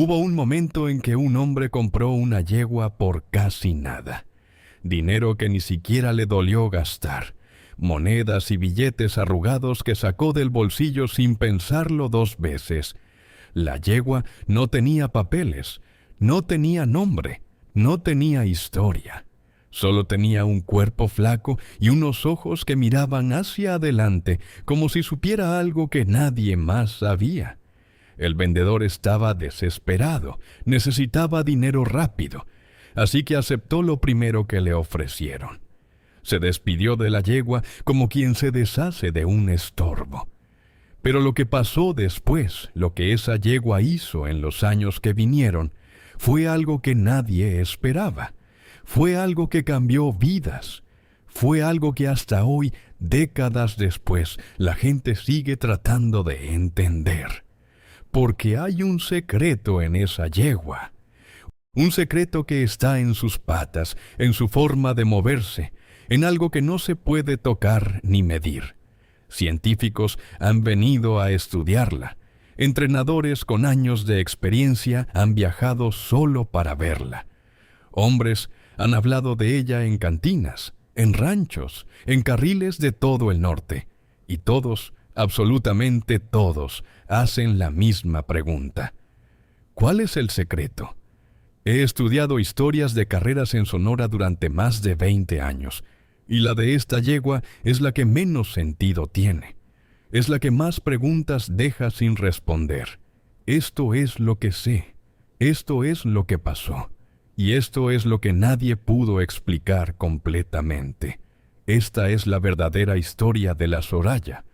Hubo un momento en que un hombre compró una yegua por casi nada. Dinero que ni siquiera le dolió gastar. Monedas y billetes arrugados que sacó del bolsillo sin pensarlo dos veces. La yegua no tenía papeles, no tenía nombre, no tenía historia. Solo tenía un cuerpo flaco y unos ojos que miraban hacia adelante como si supiera algo que nadie más sabía. El vendedor estaba desesperado, necesitaba dinero rápido, así que aceptó lo primero que le ofrecieron. Se despidió de la yegua como quien se deshace de un estorbo. Pero lo que pasó después, lo que esa yegua hizo en los años que vinieron, fue algo que nadie esperaba. Fue algo que cambió vidas. Fue algo que hasta hoy, décadas después, la gente sigue tratando de entender. Porque hay un secreto en esa yegua. Un secreto que está en sus patas, en su forma de moverse, en algo que no se puede tocar ni medir. Científicos han venido a estudiarla. Entrenadores con años de experiencia han viajado solo para verla. Hombres han hablado de ella en cantinas, en ranchos, en carriles de todo el norte. Y todos, absolutamente todos, hacen la misma pregunta. ¿Cuál es el secreto? He estudiado historias de carreras en Sonora durante más de 20 años, y la de esta yegua es la que menos sentido tiene. Es la que más preguntas deja sin responder. Esto es lo que sé. Esto es lo que pasó. Y esto es lo que nadie pudo explicar completamente. Esta es la verdadera historia de la Soraya.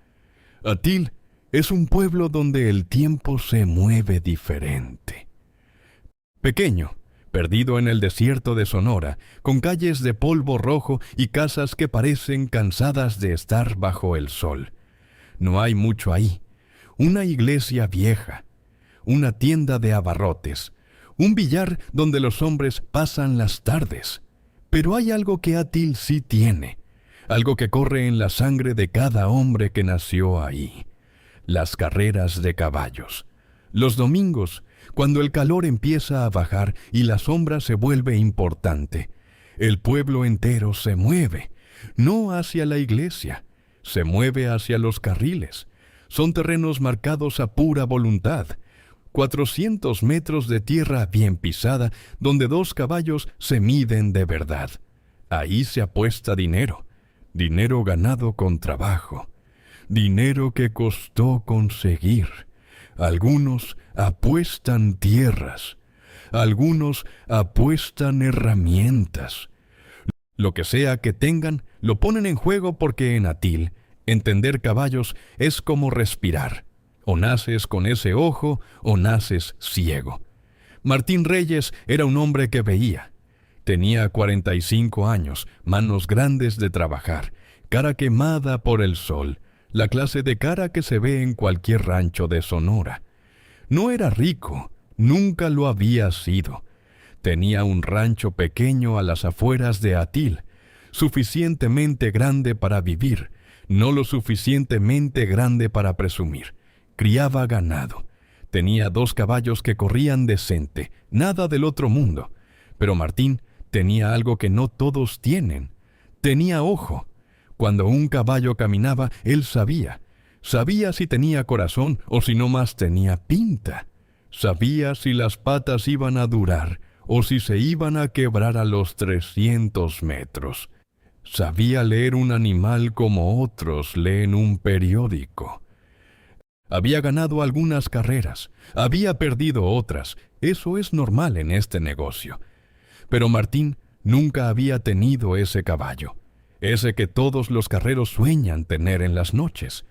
Atil es un pueblo donde el tiempo se mueve diferente. Pequeño, perdido en el desierto de Sonora, con calles de polvo rojo y casas que parecen cansadas de estar bajo el sol. No hay mucho ahí. Una iglesia vieja, una tienda de abarrotes, un billar donde los hombres pasan las tardes. Pero hay algo que Atil sí tiene, algo que corre en la sangre de cada hombre que nació ahí. Las carreras de caballos. Los domingos, cuando el calor empieza a bajar y la sombra se vuelve importante, el pueblo entero se mueve, no hacia la iglesia, se mueve hacia los carriles. Son terrenos marcados a pura voluntad, 400 metros de tierra bien pisada, donde dos caballos se miden de verdad. Ahí se apuesta dinero, dinero ganado con trabajo, dinero que costó conseguir. Algunos apuestan tierras, algunos apuestan herramientas. Lo que sea que tengan, lo ponen en juego porque en Atil, entender caballos es como respirar. O naces con ese ojo o naces ciego. Martín Reyes era un hombre que veía. Tenía 45 años, manos grandes de trabajar, cara quemada por el sol, la clase de cara que se ve en cualquier rancho de Sonora. No era rico, nunca lo había sido. Tenía un rancho pequeño a las afueras de Atil, suficientemente grande para vivir, no lo suficientemente grande para presumir. Criaba ganado. Tenía 2 caballos que corrían decente, nada del otro mundo. Pero Martín tenía algo que no todos tienen. Tenía ojo. Cuando un caballo caminaba, él sabía. Sabía si tenía corazón o si no más tenía pinta. Sabía si las patas iban a durar o si se iban a quebrar a los 300 metros. Sabía leer un animal como otros leen un periódico. Había ganado algunas carreras, había perdido otras. Eso es normal en este negocio. Pero Martín nunca había tenido ese caballo. Ese que todos los carreros sueñan tener en las noches.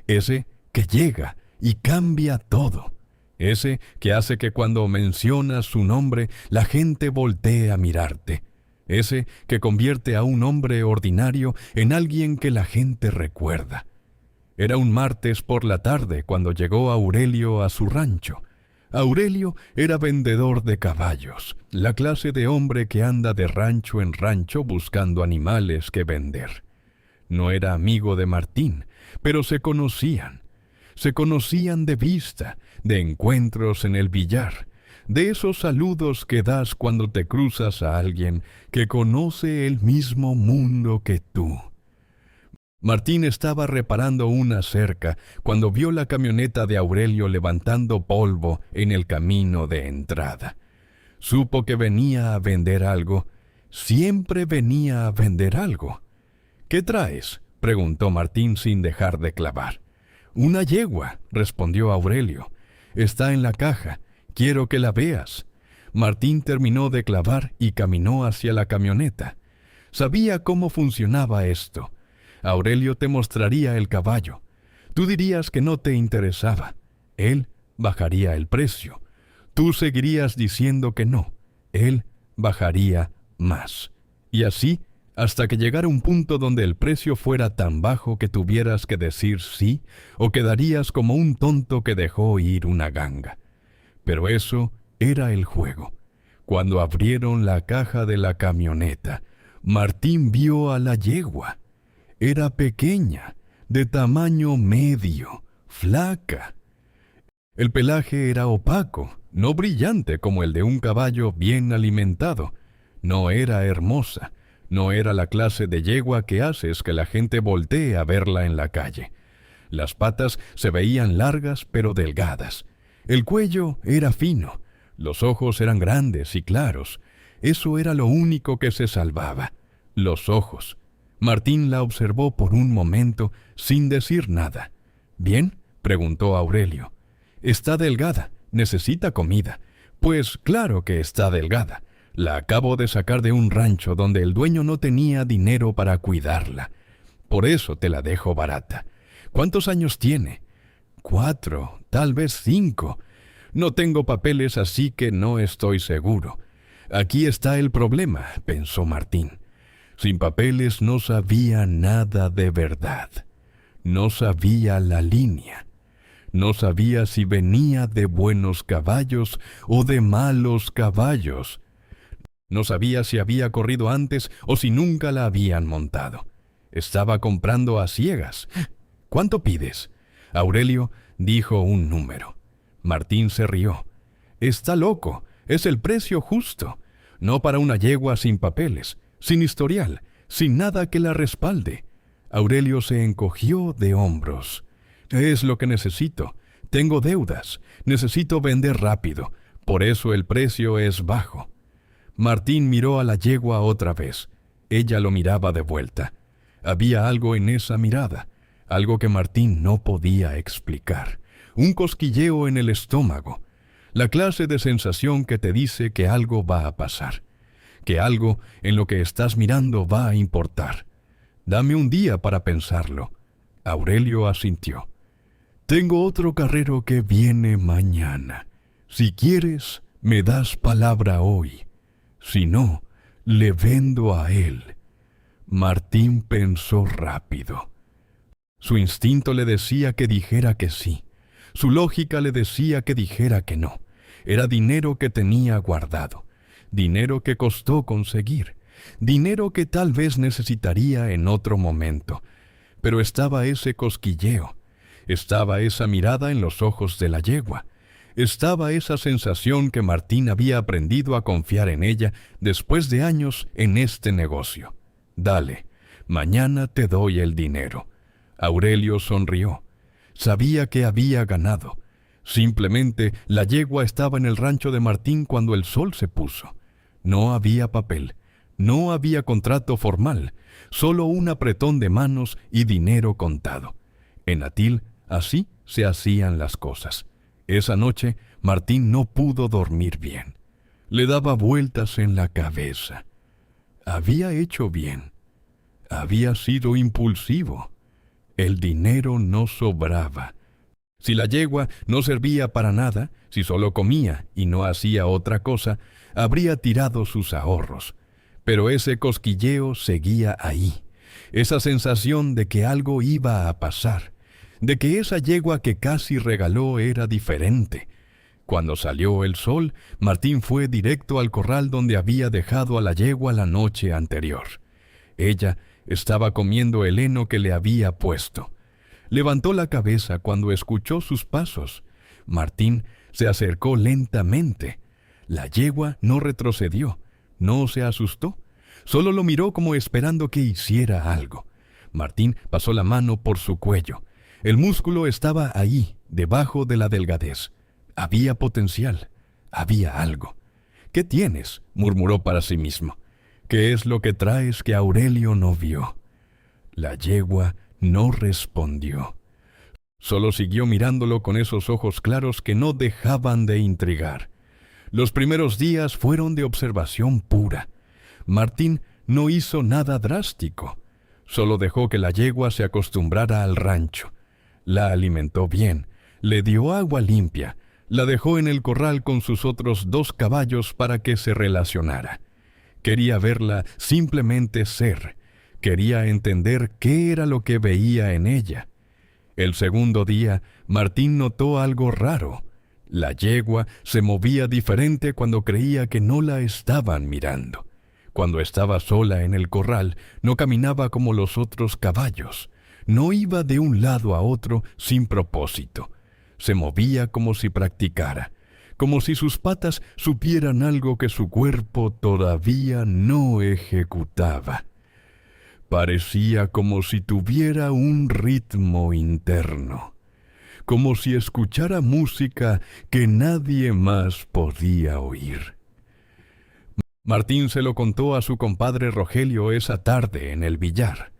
Ese que llega y cambia todo. Ese que hace que cuando mencionas su nombre la gente voltee a mirarte. Ese que convierte a un hombre ordinario en alguien que la gente recuerda. Era un martes por la tarde cuando llegó Aurelio a su rancho. Aurelio era vendedor de caballos, la clase de hombre que anda de rancho en rancho buscando animales que vender. No era amigo de Martín, pero se conocían. Se conocían de vista, de encuentros en el billar, de esos saludos que das cuando te cruzas a alguien que conoce el mismo mundo que tú. Martín estaba reparando una cerca cuando vio la camioneta de Aurelio levantando polvo en el camino de entrada. Supo que venía a vender algo. Siempre venía a vender algo. «¿Qué traes?», preguntó Martín sin dejar de clavar. «Una yegua», respondió Aurelio. «Está en la caja. Quiero que la veas». Martín terminó de clavar y caminó hacia la camioneta. Sabía cómo funcionaba esto. Aurelio te mostraría el caballo. Tú dirías que no te interesaba. Él bajaría el precio. Tú seguirías diciendo que no. Él bajaría más. Y así, hasta que llegara un punto donde el precio fuera tan bajo que tuvieras que decir sí, o quedarías como un tonto que dejó ir una ganga. Pero eso era el juego. Cuando abrieron la caja de la camioneta, Martín vio a la yegua. Era pequeña, de tamaño medio, flaca. El pelaje era opaco, no brillante como el de un caballo bien alimentado. No era hermosa, no era la clase de yegua que haces que la gente voltee a verla en la calle. Las patas se veían largas pero delgadas. El cuello era fino, los ojos eran grandes y claros. Eso era lo único que se salvaba, los ojos. Martín la observó por un momento sin decir nada. «¿Bien?», preguntó Aurelio. «Está delgada, necesita comida». «Pues claro que está delgada. La acabo de sacar de un rancho donde el dueño no tenía dinero para cuidarla. Por eso te la dejo barata». «¿Cuántos años tiene?» «4, tal vez 5. No tengo papeles, así que no estoy seguro». «Aquí está el problema», pensó Martín. Sin papeles no sabía nada de verdad. No sabía la línea. No sabía si venía de buenos caballos o de malos caballos. No sabía si había corrido antes o si nunca la habían montado. Estaba comprando a ciegas. «¿Cuánto pides?». Aurelio dijo un número. Martín se rió. «Está loco. Es el precio justo. No para una yegua sin papeles, sin historial, sin nada que la respalde». Aurelio se encogió de hombros. «Es lo que necesito. Tengo deudas. Necesito vender rápido. Por eso el precio es bajo». Martín miró a la yegua otra vez. Ella lo miraba de vuelta. Había algo en esa mirada, algo que Martín no podía explicar. Un cosquilleo en el estómago. La clase de sensación que te dice que algo va a pasar, que algo en lo que estás mirando va a importar. «Dame un día para pensarlo». Aurelio asintió. «Tengo otro carrero que viene mañana. Si quieres, me das palabra hoy. Si no, le vendo a él». Martín pensó rápido. Su instinto le decía que dijera que sí. Su lógica le decía que dijera que no. Era dinero que tenía guardado. Dinero que costó conseguir. Dinero que tal vez necesitaría en otro momento. Pero estaba ese cosquilleo. Estaba esa mirada en los ojos de la yegua. Estaba esa sensación que Martín había aprendido a confiar en ella después de años en este negocio. «Dale, mañana te doy el dinero». Aurelio sonrió. Sabía que había ganado. Simplemente la yegua estaba en el rancho de Martín cuando el sol se puso. No había papel, no había contrato formal, solo un apretón de manos y dinero contado. En Atil, así se hacían las cosas. Esa noche, Martín no pudo dormir bien. Le daba vueltas en la cabeza. Había hecho bien. Había sido impulsivo. El dinero no sobraba. Si la yegua no servía para nada, si solo comía y no hacía otra cosa, habría tirado sus ahorros. Pero ese cosquilleo seguía ahí. Esa sensación de que algo iba a pasar, de que esa yegua que casi regaló era diferente. Cuando salió el sol, Martín fue directo al corral donde había dejado a la yegua la noche anterior. Ella estaba comiendo el heno que le había puesto. Levantó la cabeza cuando escuchó sus pasos. Martín se acercó lentamente. La yegua no retrocedió, no se asustó, solo lo miró como esperando que hiciera algo. Martín pasó la mano por su cuello. El músculo estaba ahí, debajo de la delgadez. Había potencial, había algo. «¿Qué tienes?», murmuró para sí mismo. «¿Qué es lo que traes que Aurelio no vio?». La yegua no respondió. Solo siguió mirándolo con esos ojos claros que no dejaban de intrigar. Los primeros días fueron de observación pura. Martín no hizo nada drástico. Solo dejó que la yegua se acostumbrara al rancho. La alimentó bien, le dio agua limpia, la dejó en el corral con sus otros 2 caballos para que se relacionara. Quería verla simplemente ser. Quería entender qué era lo que veía en ella. El segundo día, Martín notó algo raro. La yegua se movía diferente cuando creía que no la estaban mirando. Cuando estaba sola en el corral, no caminaba como los otros caballos. No iba de un lado a otro sin propósito. Se movía como si practicara, como si sus patas supieran algo que su cuerpo todavía no ejecutaba. Parecía como si tuviera un ritmo interno, como si escuchara música que nadie más podía oír. Martín se lo contó a su compadre Rogelio esa tarde en el billar.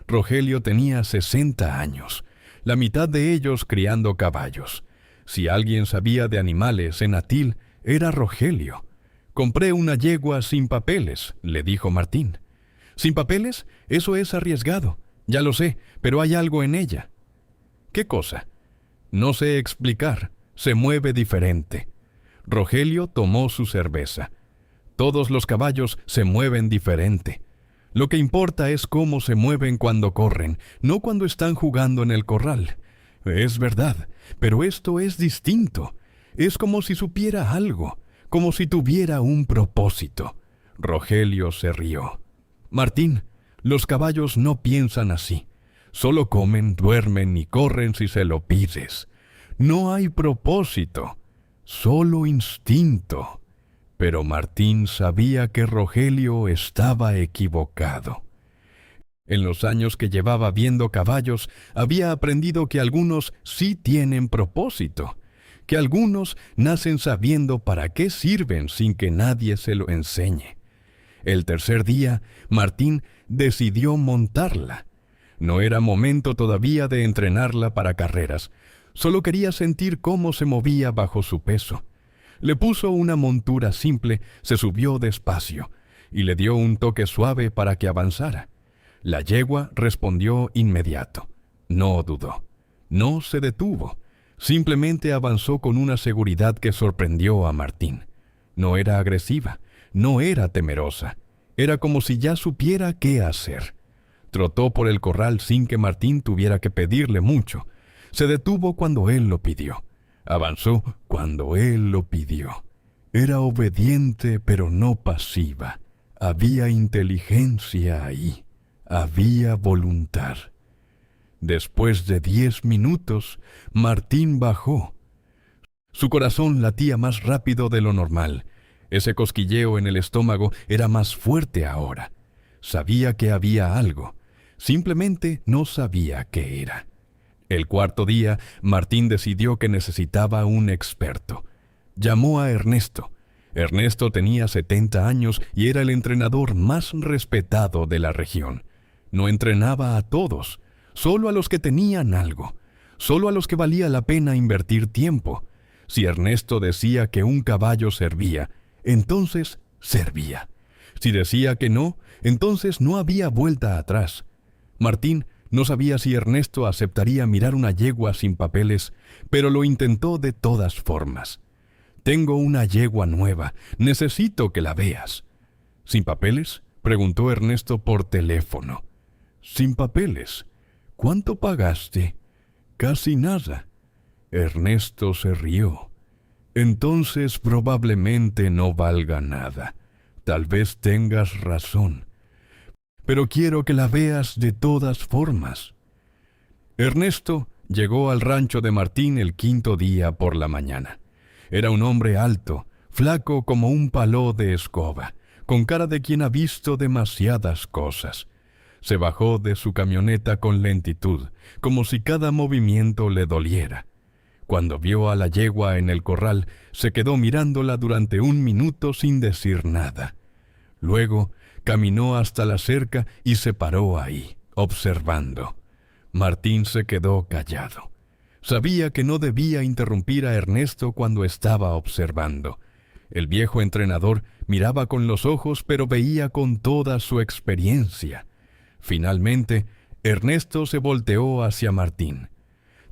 Rogelio tenía 60 años, la mitad de ellos criando caballos. Si alguien sabía de animales en Atil, era Rogelio. «Compré una yegua sin papeles», le dijo Martín. «¿Sin papeles? Eso es arriesgado. Ya lo sé, pero hay algo en ella». «¿Qué cosa?». «No sé explicar. Se mueve diferente». Rogelio tomó su cerveza. «Todos los caballos se mueven diferente. Lo que importa es cómo se mueven cuando corren, no cuando están jugando en el corral». «Es verdad, pero esto es distinto. Es como si supiera algo, como si tuviera un propósito». Rogelio se rió. «Martín, los caballos no piensan así. Solo comen, duermen y corren si se lo pides. No hay propósito, solo instinto». Pero Martín sabía que Rogelio estaba equivocado. En los años que llevaba viendo caballos, había aprendido que algunos sí tienen propósito, que algunos nacen sabiendo para qué sirven sin que nadie se lo enseñe. El tercer día, Martín decidió montarla. No era momento todavía de entrenarla para carreras. Solo quería sentir cómo se movía bajo su peso. Le puso una montura simple, se subió despacio y le dio un toque suave para que avanzara. La yegua respondió inmediato. No dudó. No se detuvo. Simplemente avanzó con una seguridad que sorprendió a Martín. No era agresiva. No era temerosa. Era como si ya supiera qué hacer. Trotó por el corral sin que Martín tuviera que pedirle mucho. Se detuvo cuando él lo pidió. Avanzó cuando él lo pidió. Era obediente pero no pasiva. Había inteligencia ahí. Había voluntad. Después de 10 minutos, Martín bajó. Su corazón latía más rápido de lo normal. Ese cosquilleo en el estómago era más fuerte ahora. Sabía que había algo. Simplemente no sabía qué era. El cuarto día, Martín decidió que necesitaba un experto. Llamó a Ernesto. Ernesto tenía 70 años y era el entrenador más respetado de la región. No entrenaba a todos, solo a los que tenían algo, solo a los que valía la pena invertir tiempo. Si Ernesto decía que un caballo servía, entonces servía. Si decía que no, entonces no había vuelta atrás. Martín no sabía si Ernesto aceptaría mirar una yegua sin papeles, pero lo intentó de todas formas. «Tengo una yegua nueva, necesito que la veas». «¿Sin papeles?», preguntó Ernesto por teléfono. «Sin papeles. ¿Cuánto pagaste?». «Casi nada». Ernesto se rió. «Entonces probablemente no valga nada. Tal vez tengas razón. Pero quiero que la veas de todas formas». Ernesto llegó al rancho de Martín el quinto día por la mañana. Era un hombre alto, flaco como un palo de escoba, con cara de quien ha visto demasiadas cosas. Se bajó de su camioneta con lentitud, como si cada movimiento le doliera. Cuando vio a la yegua en el corral, se quedó mirándola durante 1 minuto sin decir nada. Luego caminó hasta la cerca y se paró ahí, observando. Martín se quedó callado. Sabía que no debía interrumpir a Ernesto cuando estaba observando. El viejo entrenador miraba con los ojos, pero veía con toda su experiencia. Finalmente, Ernesto se volteó hacia Martín.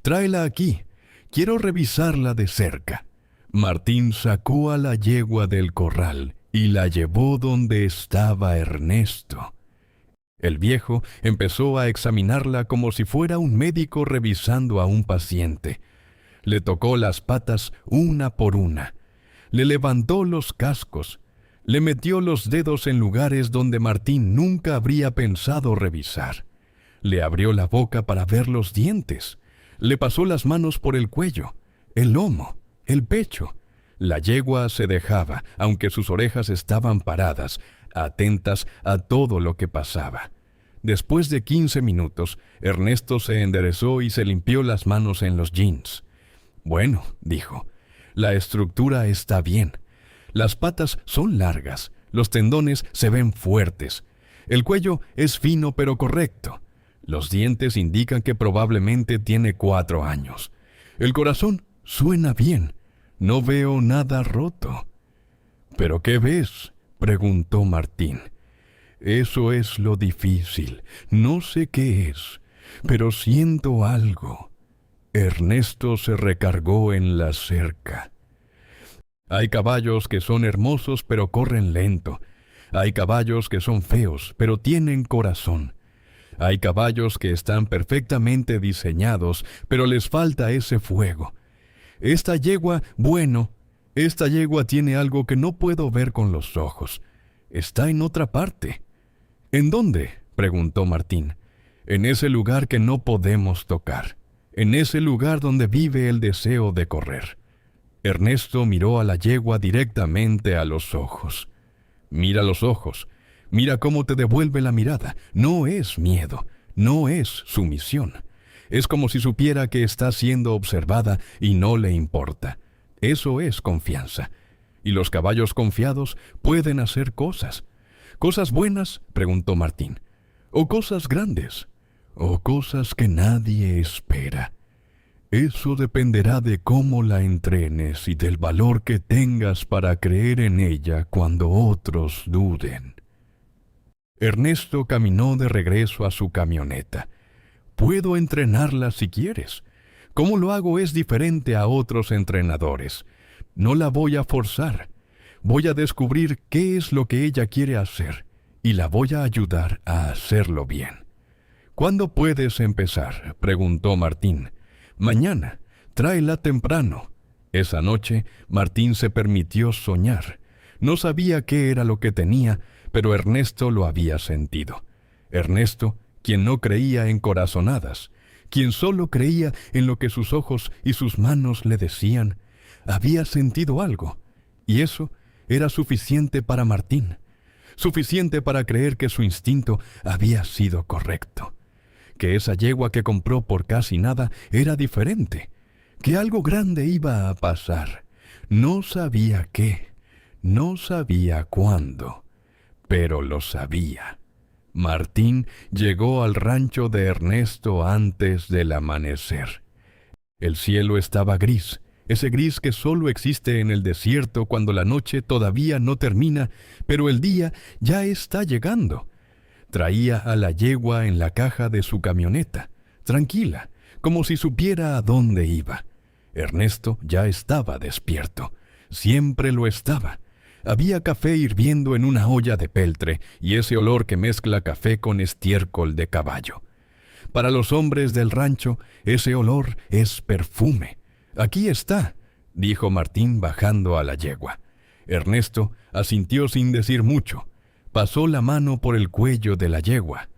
«Tráela aquí. Quiero revisarla de cerca». Martín sacó a la yegua del corral y la llevó donde estaba Ernesto. El viejo empezó a examinarla como si fuera un médico revisando a un paciente. Le tocó las patas una por una. Le levantó los cascos. Le metió los dedos en lugares donde Martín nunca habría pensado revisar. Le abrió la boca para ver los dientes. Le pasó las manos por el cuello, el lomo, el pecho. La yegua se dejaba, aunque sus orejas estaban paradas, atentas a todo lo que pasaba. Después de 15 minutos, Ernesto se enderezó y se limpió las manos en los jeans. «Bueno», dijo, «la estructura está bien. Las patas son largas, los tendones se ven fuertes. El cuello es fino pero correcto. Los dientes indican que probablemente tiene 4 años. El corazón suena bien. No veo nada roto». «¿Pero qué ves?», preguntó Martín. «Eso es lo difícil. No sé qué es, pero siento algo». Ernesto se recargó en la cerca. «Hay caballos que son hermosos pero corren lento. Hay caballos que son feos pero tienen corazón. Hay caballos que están perfectamente diseñados pero les falta ese fuego. Esta yegua tiene algo que no puedo ver con los ojos. Está en otra parte». «¿En dónde?», preguntó Martín. «En ese lugar que no podemos tocar. En ese lugar donde vive el deseo de correr». Ernesto miró a la yegua directamente a los ojos. «Mira los ojos. Mira cómo te devuelve la mirada. No es miedo. No es sumisión. Es como si supiera que está siendo observada y no le importa. Eso es confianza. Y los caballos confiados pueden hacer cosas». «¿Cosas buenas?», preguntó Martín. «¿O cosas grandes? ¿O cosas que nadie espera? Eso dependerá de cómo la entrenes y del valor que tengas para creer en ella cuando otros duden». Ernesto caminó de regreso a su camioneta. «Puedo entrenarla si quieres. Cómo lo hago es diferente a otros entrenadores. No la voy a forzar. Voy a descubrir qué es lo que ella quiere hacer y la voy a ayudar a hacerlo bien». «¿Cuándo puedes empezar?», preguntó Martín. «Mañana. Tráela temprano». Esa noche, Martín se permitió soñar. No sabía qué era lo que tenía, pero Ernesto lo había sentido. Ernesto, quien no creía en corazonadas, quien solo creía en lo que sus ojos y sus manos le decían, había sentido algo, y eso era suficiente para Martín, suficiente para creer que su instinto había sido correcto, que esa yegua que compró por casi nada era diferente, que algo grande iba a pasar. No sabía qué, no sabía cuándo, pero lo sabía. Martín llegó al rancho de Ernesto antes del amanecer. El cielo estaba gris, ese gris que solo existe en el desierto cuando la noche todavía no termina, pero el día ya está llegando. Traía a la yegua en la caja de su camioneta, tranquila, como si supiera a dónde iba. Ernesto ya estaba despierto, siempre lo estaba. Había café hirviendo en una olla de peltre y ese olor que mezcla café con estiércol de caballo. Para los hombres del rancho, ese olor es perfume. «Aquí está», dijo Martín bajando a la yegua. Ernesto asintió sin decir mucho. Pasó la mano por el cuello de la yegua.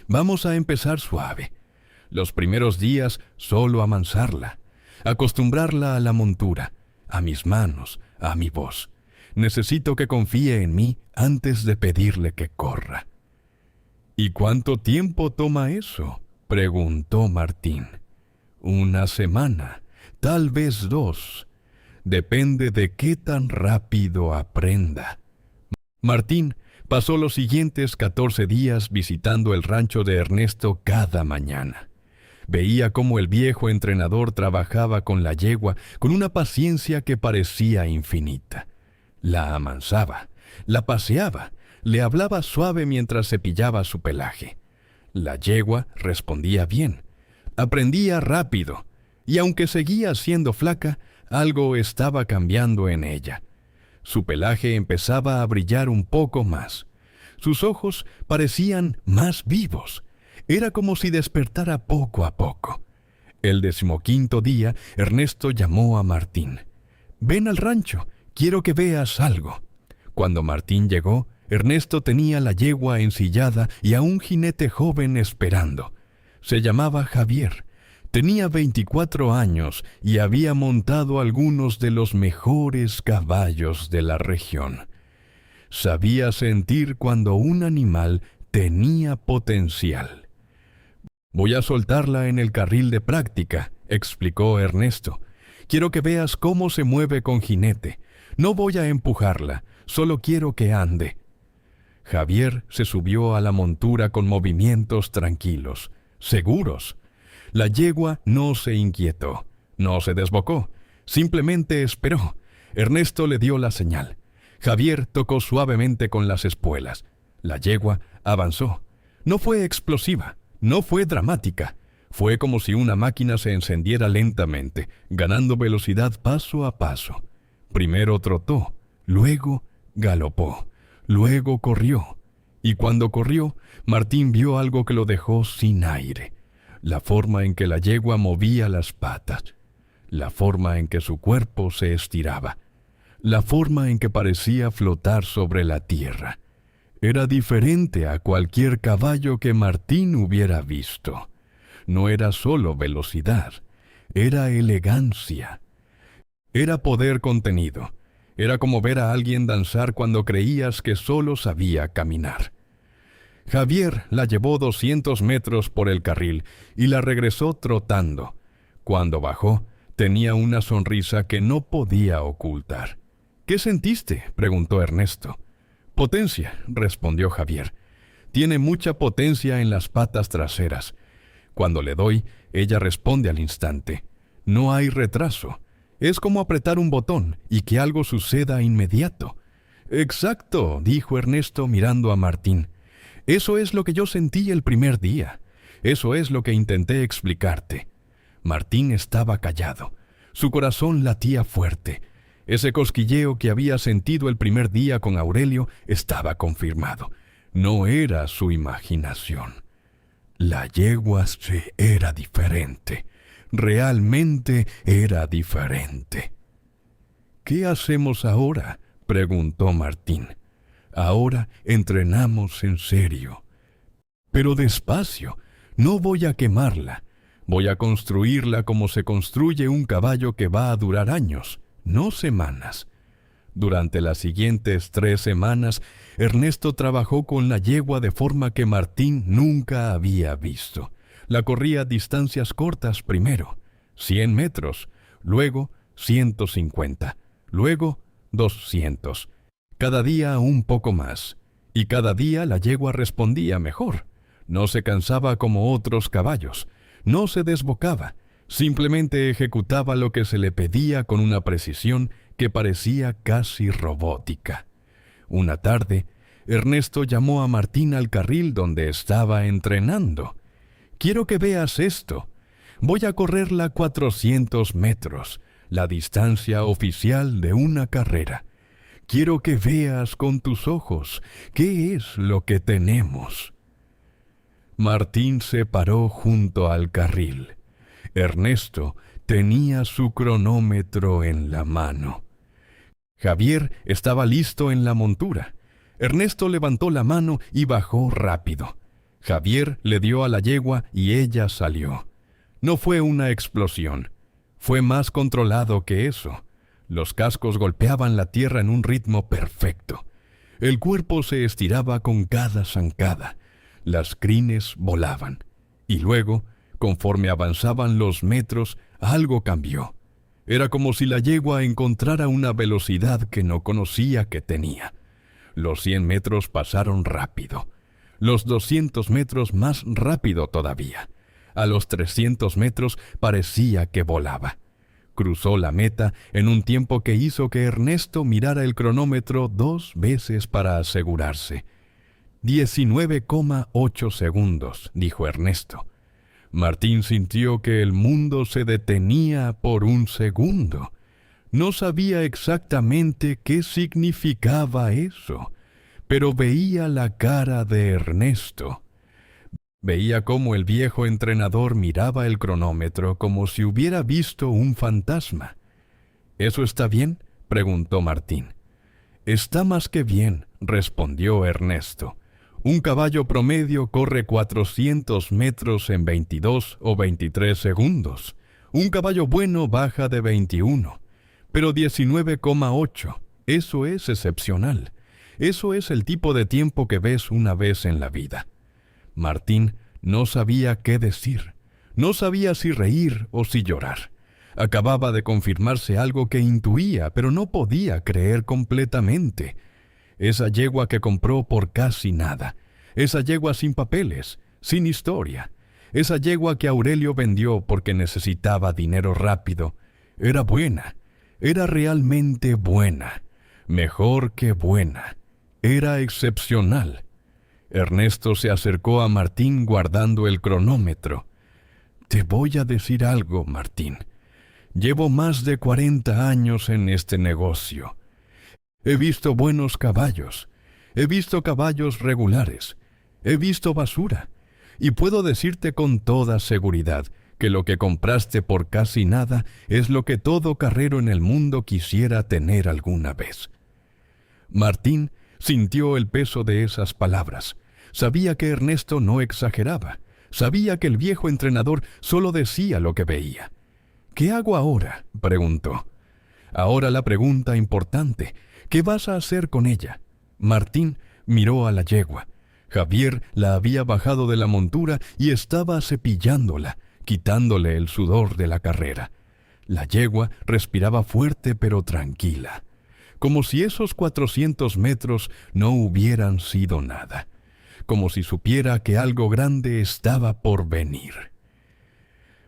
«Vamos a empezar suave. Los primeros días solo amansarla, acostumbrarla a la montura, a mis manos, a mi voz. Necesito que confíe en mí antes de pedirle que corra». «¿Y cuánto tiempo toma eso?», preguntó Martín. «Una semana, tal vez 2. Depende de qué tan rápido aprenda». Martín pasó los siguientes 14 días visitando el rancho de Ernesto cada mañana. Veía cómo el viejo entrenador trabajaba con la yegua con una paciencia que parecía infinita. La amansaba, la paseaba, le hablaba suave mientras cepillaba su pelaje. La yegua respondía bien, aprendía rápido, y aunque seguía siendo flaca, algo estaba cambiando en ella. Su pelaje empezaba a brillar un poco más. Sus ojos parecían más vivos. Era como si despertara poco a poco. El 15º día, Ernesto llamó a Martín. «Ven al rancho, quiero que veas algo». Cuando Martín llegó, Ernesto tenía la yegua ensillada y a un jinete joven esperando. Se llamaba Javier. Tenía 24 años y había montado algunos de los mejores caballos de la región. Sabía sentir cuando un animal tenía potencial. «Voy a soltarla en el carril de práctica», explicó Ernesto. «Quiero que veas cómo se mueve con jinete. No voy a empujarla, solo quiero que ande». Javier se subió a la montura con movimientos tranquilos, seguros. La yegua no se inquietó, no se desbocó, simplemente esperó. Ernesto le dio la señal. Javier tocó suavemente con las espuelas. La yegua avanzó. No fue explosiva, no fue dramática. Fue como si una máquina se encendiera lentamente, ganando velocidad paso a paso. Primero trotó, luego galopó, luego corrió. Y cuando corrió, Martín vio algo que lo dejó sin aire. La forma en que la yegua movía las patas, la forma en que su cuerpo se estiraba, la forma en que parecía flotar sobre la tierra. Era diferente a cualquier caballo que Martín hubiera visto. No era solo velocidad, era elegancia. Era poder contenido. Era como ver a alguien danzar cuando creías que solo sabía caminar. Javier la llevó 200 metros por el carril y la regresó trotando. Cuando bajó, tenía una sonrisa que no podía ocultar. «¿Qué sentiste?», preguntó Ernesto. «Potencia», respondió Javier. «Tiene mucha potencia en las patas traseras. Cuando le doy, ella responde al instante. No hay retraso. Es como apretar un botón y que algo suceda inmediato». «Exacto», dijo Ernesto mirando a Martín. «Eso es lo que yo sentí el primer día. Eso es lo que intenté explicarte». Martín estaba callado. Su corazón latía fuerte. Ese cosquilleo que había sentido el primer día con Aurelio estaba confirmado. No era su imaginación. La yegua era diferente. Realmente era diferente. «¿Qué hacemos ahora?», preguntó Martín. «Ahora entrenamos en serio. Pero despacio, no voy a quemarla. Voy a construirla como se construye un caballo que va a durar años, no semanas». Durante las siguientes 3 semanas, Ernesto trabajó con la yegua de forma que Martín nunca había visto. La corría a distancias cortas primero, 100 metros, luego 150, luego 200. Cada día un poco más, y cada día la yegua respondía mejor. No se cansaba como otros caballos, no se desbocaba, simplemente ejecutaba lo que se le pedía con una precisión que parecía casi robótica. Una tarde, Ernesto llamó a Martín al carril donde estaba entrenando. «Quiero que veas esto. Voy a correrla 400 metros, la distancia oficial de una carrera. Quiero que veas con tus ojos qué es lo que tenemos». Martín se paró junto al carril. Ernesto tenía su cronómetro en la mano. Javier estaba listo en la montura. Ernesto levantó la mano y bajó rápido. Javier le dio a la yegua y ella salió. No fue una explosión. Fue más controlado que eso. Los cascos golpeaban la tierra en un ritmo perfecto. El cuerpo se estiraba con cada zancada. Las crines volaban. Y luego, conforme avanzaban los metros, algo cambió. Era como si la yegua encontrara una velocidad que no conocía que tenía. Los 100 metros pasaron rápido. Los 200 metros más rápido todavía. A los 300 metros parecía que volaba. Cruzó la meta en un tiempo que hizo que Ernesto mirara el cronómetro 2 veces para asegurarse. 19,8 segundos, dijo Ernesto. Martín sintió que el mundo se detenía por un segundo. No sabía exactamente qué significaba eso, pero veía la cara de Ernesto. Veía cómo el viejo entrenador miraba el cronómetro como si hubiera visto un fantasma. ¿Eso está bien?, preguntó Martín. Está más que bien, respondió Ernesto. Un caballo promedio corre 400 metros en 22 o 23 segundos. Un caballo bueno baja de 21. Pero 19,8, eso es excepcional. Eso es el tipo de tiempo que ves una vez en la vida. Martín no sabía qué decir. No sabía si reír o si llorar. Acababa de confirmarse algo que intuía, pero no podía creer completamente. Esa yegua que compró por casi nada. Esa yegua sin papeles, sin historia. Esa yegua que Aurelio vendió porque necesitaba dinero rápido. Era buena. Era realmente buena. Mejor que buena. Era excepcional. Ernesto se acercó a Martín guardando el cronómetro. Te voy a decir algo, Martín. Llevo más de 40 años en este negocio. He visto buenos caballos. He visto caballos regulares. He visto basura. Y puedo decirte con toda seguridad que lo que compraste por casi nada es lo que todo carrero en el mundo quisiera tener alguna vez. Martín sintió el peso de esas palabras. Sabía que Ernesto no exageraba. Sabía que el viejo entrenador solo decía lo que veía. ¿Qué hago ahora?, preguntó. Ahora la pregunta importante. ¿Qué vas a hacer con ella? Martín miró a la yegua. Javier la había bajado de la montura y estaba cepillándola, quitándole el sudor de la carrera. La yegua respiraba fuerte pero tranquila, como si esos 400 metros no hubieran sido nada, como si supiera que algo grande estaba por venir.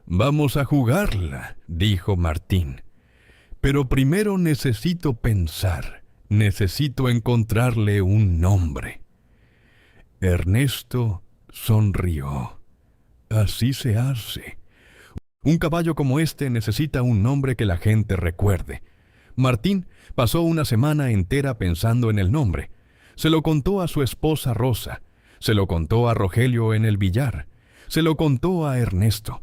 «Vamos a jugarla», dijo Martín. «Pero primero necesito pensar, necesito encontrarle un nombre». Ernesto sonrió. Así se hace. Un caballo como este necesita un nombre que la gente recuerde. Martín pasó una semana entera pensando en el nombre. Se lo contó a su esposa Rosa. Se lo contó a Rogelio en el billar. Se lo contó a Ernesto.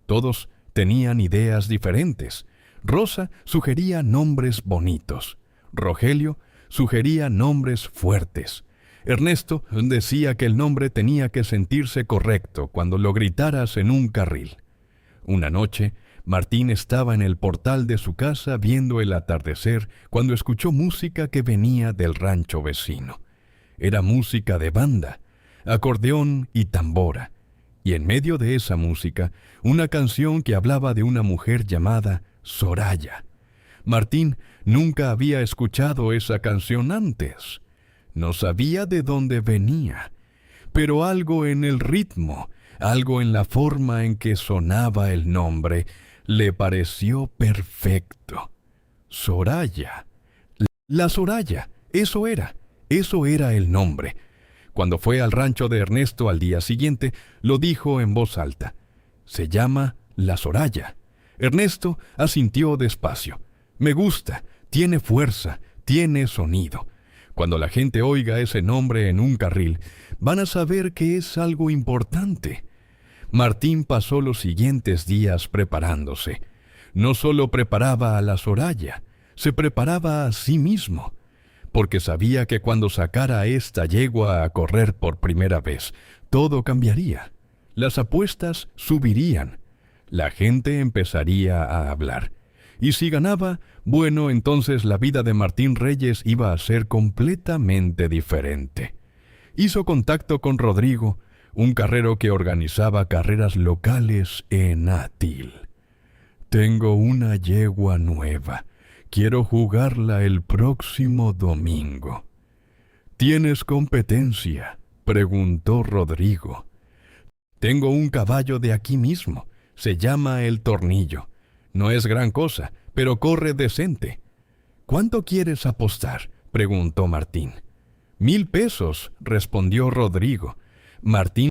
Todos tenían ideas diferentes. Rosa sugería nombres bonitos. Rogelio sugería nombres fuertes. Ernesto decía que el nombre tenía que sentirse correcto cuando lo gritaras en un carril. Una noche, Martín estaba en el portal de su casa viendo el atardecer cuando escuchó música que venía del rancho vecino. Era música de banda, acordeón y tambora, y en medio de esa música, una canción que hablaba de una mujer llamada Soraya. Martín nunca había escuchado esa canción antes. No sabía de dónde venía, pero algo en el ritmo, algo en la forma en que sonaba el nombre, le pareció perfecto. Soraya. La Soraya, eso era el nombre. Cuando fue al rancho de Ernesto al día siguiente, lo dijo en voz alta. Se llama La Soraya. Ernesto asintió despacio. Me gusta, tiene fuerza, tiene sonido. Cuando la gente oiga ese nombre en un carril, van a saber que es algo importante. Martín pasó los siguientes días preparándose. No solo preparaba a la Soraya, se preparaba a sí mismo, porque sabía que cuando sacara a esta yegua a correr por primera vez, todo cambiaría. Las apuestas subirían. La gente empezaría a hablar. Y si ganaba, bueno, entonces la vida de Martín Reyes iba a ser completamente diferente. Hizo contacto con Rodrigo, un carrero que organizaba carreras locales en Atil. Tengo una yegua nueva. Quiero jugarla el próximo domingo. ¿Tienes competencia?, preguntó Rodrigo. Tengo un caballo de aquí mismo. Se llama El Tornillo. No es gran cosa, pero corre decente. ¿Cuánto quieres apostar?, preguntó Martín. 1000 pesos, respondió Rodrigo. Martín